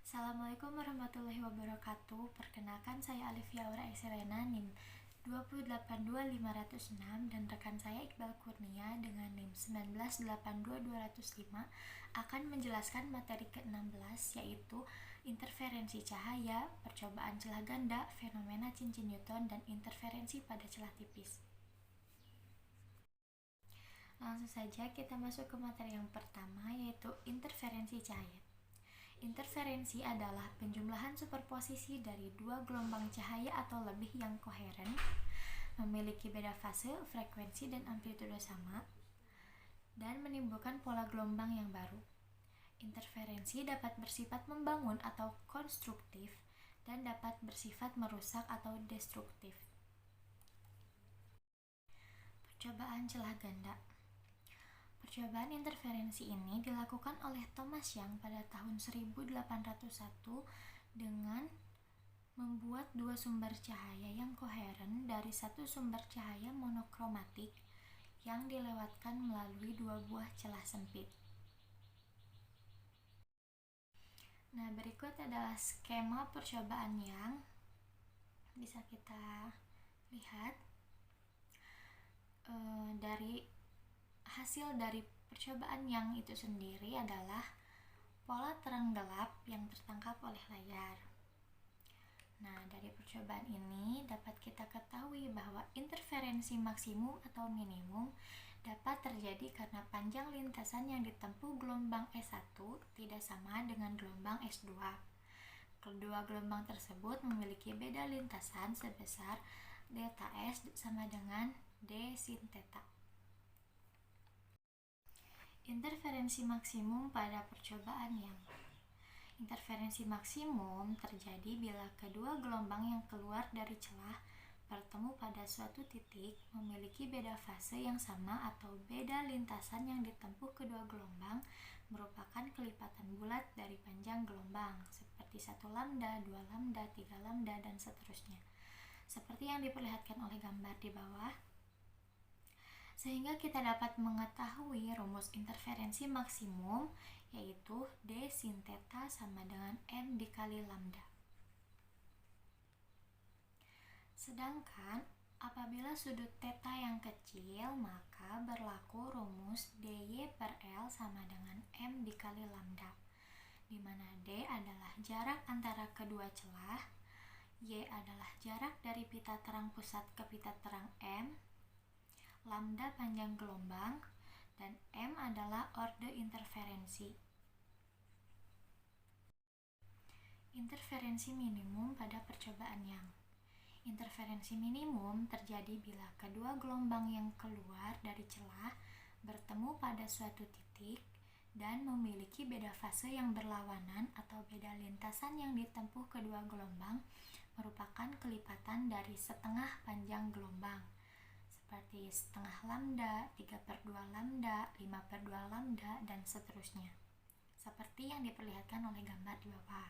Assalamualaikum warahmatullahi wabarakatuh. Perkenalkan, saya Alifia Aura Ekselena NIM 2825506 dan rekan saya Iqbal Kurnia dengan NIM 1982205 akan menjelaskan materi ke-16, yaitu interferensi cahaya, percobaan celah ganda, fenomena cincin Newton, dan interferensi pada celah tipis. Langsung saja kita masuk ke materi yang pertama, yaitu interferensi cahaya. Interferensi adalah penjumlahan superposisi dari dua gelombang cahaya atau lebih yang koheren, memiliki beda fase, frekuensi, dan amplitudo sama, dan menimbulkan pola gelombang yang baru. Interferensi dapat bersifat membangun atau konstruktif, dan dapat bersifat merusak atau destruktif. Percobaan celah ganda. Percobaan interferensi ini dilakukan oleh Thomas Young pada tahun 1801 dengan membuat dua sumber cahaya yang koheren dari satu sumber cahaya monokromatik yang dilewatkan melalui dua buah celah sempit. Nah, berikut adalah skema percobaan Young. Bisa kita lihat hasil dari percobaan yang itu sendiri adalah pola terang gelap yang tertangkap oleh layar. Nah, dari percobaan ini dapat kita ketahui bahwa interferensi maksimum atau minimum dapat terjadi karena panjang lintasan yang ditempuh gelombang S1 tidak sama dengan gelombang S2. Kedua gelombang tersebut memiliki beda lintasan sebesar delta S sama dengan D sin theta. Interferensi maksimum pada percobaan yang interferensi maksimum terjadi bila kedua gelombang yang keluar dari celah bertemu pada suatu titik memiliki beda fase yang sama atau beda lintasan yang ditempuh kedua gelombang merupakan kelipatan bulat dari panjang gelombang seperti 1 lambda, 2 lambda, 3 lambda, dan seterusnya. Seperti yang diperlihatkan oleh gambar di bawah. Sehingga kita dapat mengetahui rumus interferensi maksimum, yaitu D sin theta sama dengan M dikali lambda. Sedangkan apabila sudut theta yang kecil, maka berlaku rumus dy per L sama dengan M dikali lambda, di mana D adalah jarak antara kedua celah, Y adalah jarak dari pita terang pusat ke pita terang M, lambda panjang gelombang, dan M adalah orde interferensi. Interferensi minimum pada percobaan Young. Interferensi minimum terjadi bila kedua gelombang yang keluar dari celah bertemu pada suatu titik dan memiliki beda fase yang berlawanan atau beda lintasan yang ditempuh kedua gelombang merupakan kelipatan dari setengah panjang gelombang, seperti setengah lambda, 3/2 lambda, 5/2 lambda, dan seterusnya, seperti yang diperlihatkan oleh gambar di bawah.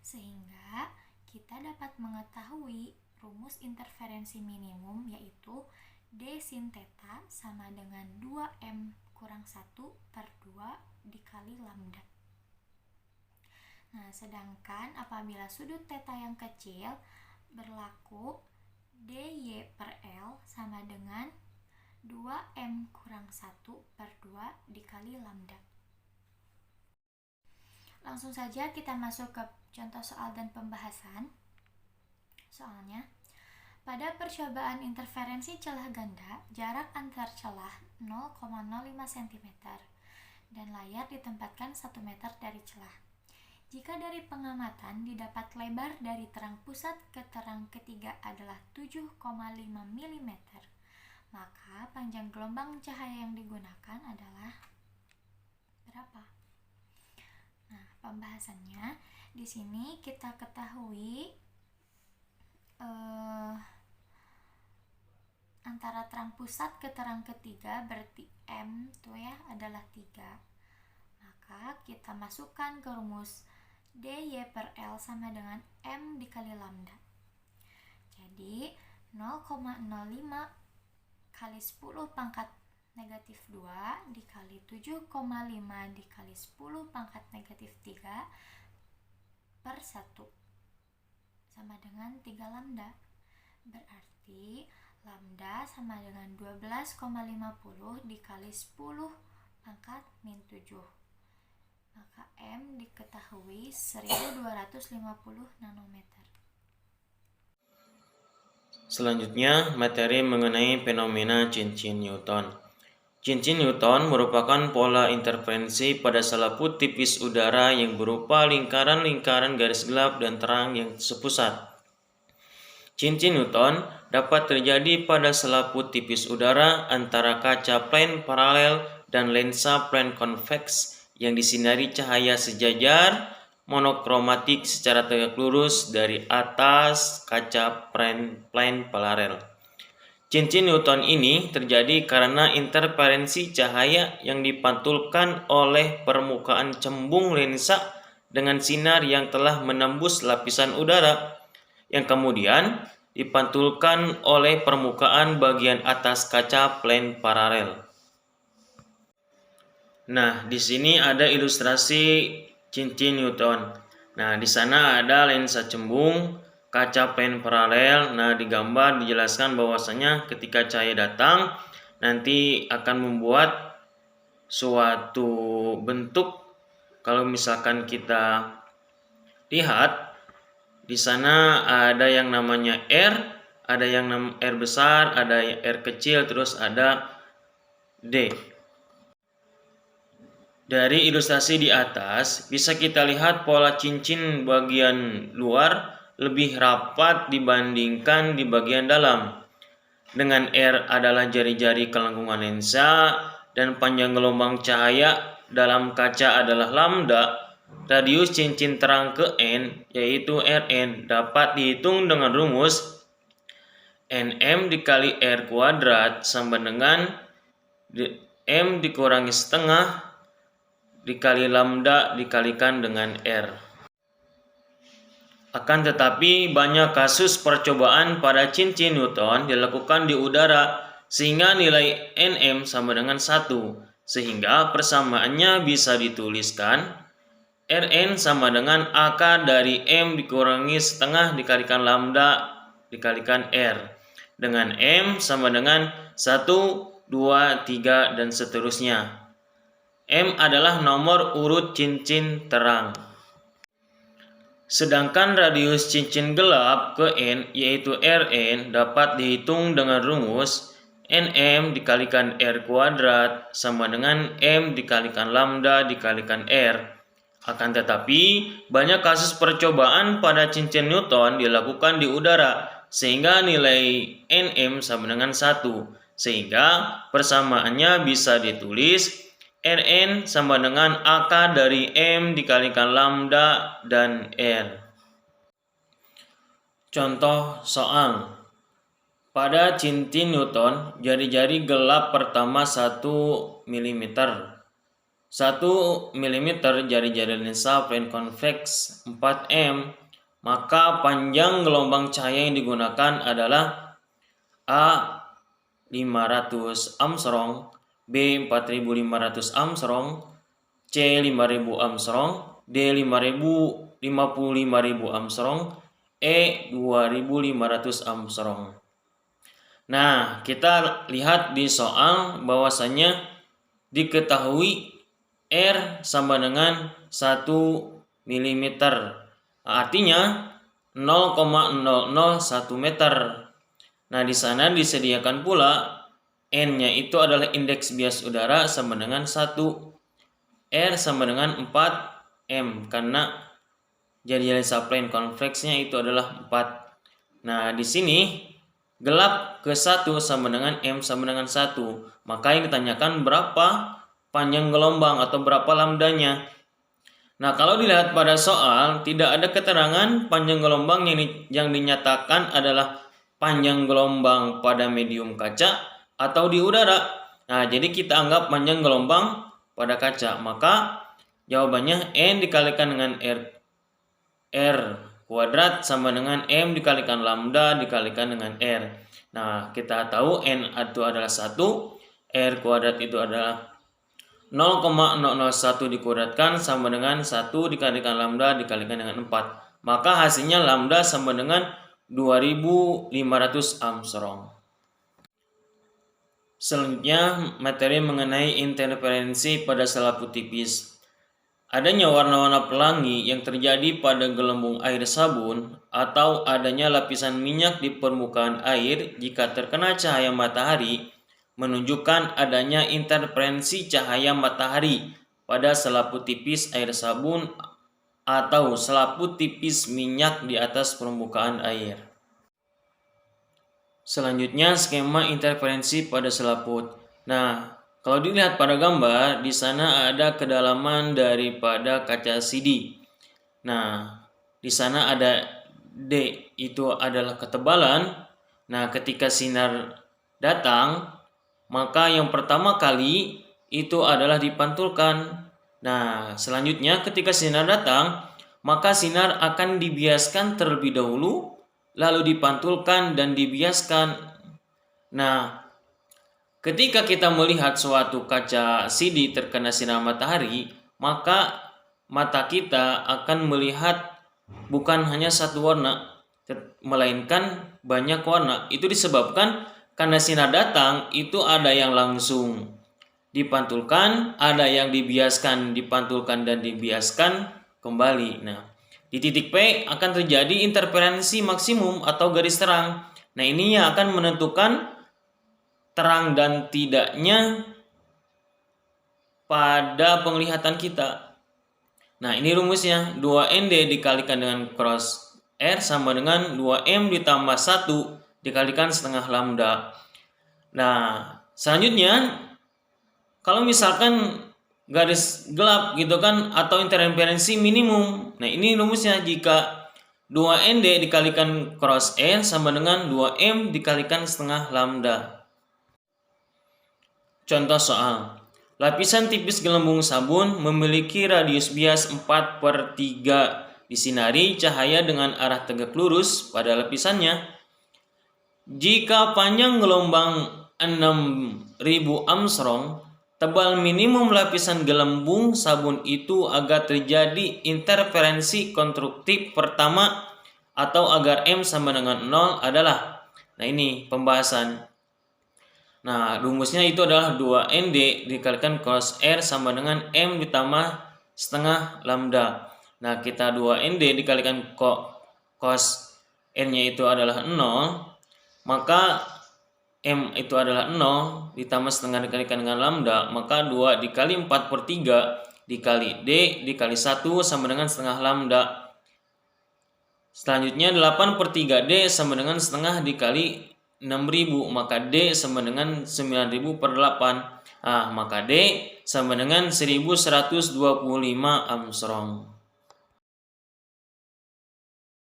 Sehingga kita dapat mengetahui rumus interferensi minimum, yaitu D sin theta sama dengan 2M kurang 1/2 dikali lambda. Nah, sedangkan apabila sudut theta yang kecil, berlaku dy per L sama dengan 2M kurang 1/2 dikali lambda. Langsung saja kita masuk ke contoh soal dan pembahasan. Soalnya, pada percobaan interferensi celah ganda, jarak antar celah 0,05 cm dan layar ditempatkan 1 meter dari celah. Jika dari pengamatan didapat lebar dari terang pusat ke terang ketiga adalah 7,5 mm, maka panjang gelombang cahaya yang digunakan adalah berapa? Nah, pembahasannya di sini kita ketahui antara terang pusat ke terang ketiga berarti M tuh ya adalah 3. Maka kita masukkan ke rumus dy per L sama dengan M dikali lambda. Jadi 0,05 kali 10 pangkat -2 dikali 7,5 dikali 10 pangkat -3 per 1 sama dengan 3 lambda. Berarti lambda sama dengan 12,50 dikali 10 pangkat min 7. Maka M diketahui 1250 nanometer. Selanjutnya, materi mengenai fenomena cincin Newton. Cincin Newton merupakan pola interferensi pada selaput tipis udara yang berupa lingkaran-lingkaran garis gelap dan terang yang sepusat. Cincin Newton dapat terjadi pada selaput tipis udara antara kaca plane paralel dan lensa plane konveks yang disinari cahaya sejajar monokromatik secara tegak lurus dari atas kaca plane paralel. Cincin Newton ini terjadi karena interferensi cahaya yang dipantulkan oleh permukaan cembung lensa dengan sinar yang telah menembus lapisan udara, yang kemudian dipantulkan oleh permukaan bagian atas kaca plane paralel. Nah, di sini ada ilustrasi cincin Newton. Nah, di sana ada lensa cembung, kaca plane paralel. Nah, di gambar dijelaskan bahwasanya ketika cahaya datang nanti akan membuat suatu bentuk. Kalau misalkan kita lihat di sana ada yang namanya R, ada yang R besar, ada R kecil, terus ada D. Dari ilustrasi di atas, bisa kita lihat pola cincin bagian luar lebih rapat dibandingkan di bagian dalam. Dengan R adalah jari-jari kelengkungan lensa dan panjang gelombang cahaya dalam kaca adalah lambda, radius cincin terang ke N, yaitu Rn, dapat dihitung dengan rumus Nm dikali R kuadrat sama dengan M dikurangi setengah dikali lambda dikalikan dengan R. Akan tetapi banyak kasus percobaan pada cincin Newton dilakukan di udara sehingga nilai Nm sama dengan 1, sehingga persamaannya bisa dituliskan Rn sama dengan AK dari M dikurangi setengah dikalikan lambda dikalikan R, dengan M sama dengan 1, 2, 3 dan seterusnya. M adalah nomor urut cincin terang. Sedangkan radius cincin gelap ke N yaitu Rn dapat dihitung dengan rumus Nm dikalikan R kuadrat sama dengan M dikalikan lambda dikalikan R. Akan tetapi banyak kasus percobaan pada cincin Newton dilakukan di udara sehingga nilai Nm sama dengan 1, sehingga persamaannya bisa ditulis Rn sama dengan AK dari M dikalikan lambda dan R. Contoh soal. Pada cincin Newton, jari-jari gelap pertama 1 mm. 1 mm jari-jari lensa plane konveks 4 m, maka panjang gelombang cahaya yang digunakan adalah A 500 Armstrong, B 4500 Armstrong, C 5000 Armstrong, D 55.000 Armstrong, E 2500 Armstrong. Nah, kita lihat di soal bahwasanya diketahui R sama dengan 1 mm. Artinya 0,001 meter. Nah, di sana disediakan pula N-nya itu adalah indeks bias udara sama dengan 1. R sama dengan 4 M karena jari lensa plane konveksnya itu adalah 4. Nah, di sini gelap ke 1 sama dengan M sama dengan 1. Maka yang ditanyakan berapa panjang gelombang atau berapa lambdanya. Nah, kalau dilihat pada soal tidak ada keterangan panjang gelombang yang dinyatakan adalah panjang gelombang pada medium kaca atau di udara. Nah, jadi kita anggap panjang gelombang pada kaca. Maka jawabannya N dikalikan dengan R kuadrat sama dengan M dikalikan lambda dikalikan dengan R. Nah, kita tahu N itu adalah 1, R kuadrat itu adalah 0,001 dikuadratkan sama dengan 1 dikalikan lambda dikalikan dengan 4. Maka hasilnya lambda sama dengan 2500 Armstrong. Selanjutnya, materi mengenai interferensi pada selaput tipis. Adanya warna-warna pelangi yang terjadi pada gelembung air sabun atau adanya lapisan minyak di permukaan air jika terkena cahaya matahari menunjukkan adanya interferensi cahaya matahari pada selaput tipis air sabun atau selaput tipis minyak di atas permukaan air. Selanjutnya, skema interferensi pada selaput. Nah, kalau dilihat pada gambar, di sana ada kedalaman daripada kaca CD. Nah, di sana ada D, itu adalah ketebalan. Nah, ketika sinar datang, maka yang pertama kali itu adalah dipantulkan. Nah, selanjutnya ketika sinar datang, maka sinar akan dibiaskan terlebih dahulu, lalu dipantulkan dan dibiaskan. Nah, ketika kita melihat suatu kaca CD terkena sinar matahari, maka mata kita akan melihat bukan hanya satu warna, melainkan banyak warna. Itu disebabkan karena sinar datang itu ada yang langsung dipantulkan, ada yang dibiaskan, dipantulkan dan dibiaskan kembali. Nah, di titik P akan terjadi interferensi maksimum atau garis terang. Nah, ini yang akan menentukan terang dan tidaknya pada penglihatan kita. Nah, ini rumusnya. 2ND dikalikan dengan cross R sama dengan 2M ditambah 1 dikalikan setengah lambda. Nah, selanjutnya kalau misalkan garis gelap gitu kan atau interferensi minimum. Nah, ini rumusnya jika 2ND dikalikan cross R sama dengan 2M dikalikan setengah lambda. Contoh soal. Lapisan tipis gelembung sabun memiliki radius bias 4/3. Disinari cahaya dengan arah tegak lurus pada lapisannya. Jika panjang gelombang 6000 Armstrong, tebal minimum lapisan gelembung sabun itu agar terjadi interferensi konstruktif pertama atau agar M sama dengan 0 adalah. Nah, ini pembahasan. Nah, rumusnya itu adalah 2ND dikalikan cos R sama dengan M ditambah setengah lambda. Nah, kita 2ND dikalikan cos R-nya itu adalah 0. Maka M itu adalah 0 ditambah setengah dikalikan dengan lambda, maka 2 dikali 4/3 dikali D dikali 1 sama dengan setengah lambda. Selanjutnya 8/3 D sama dengan setengah dikali 6000, maka D sama dengan 9000/8. Maka D sama dengan 1125 Armstrong.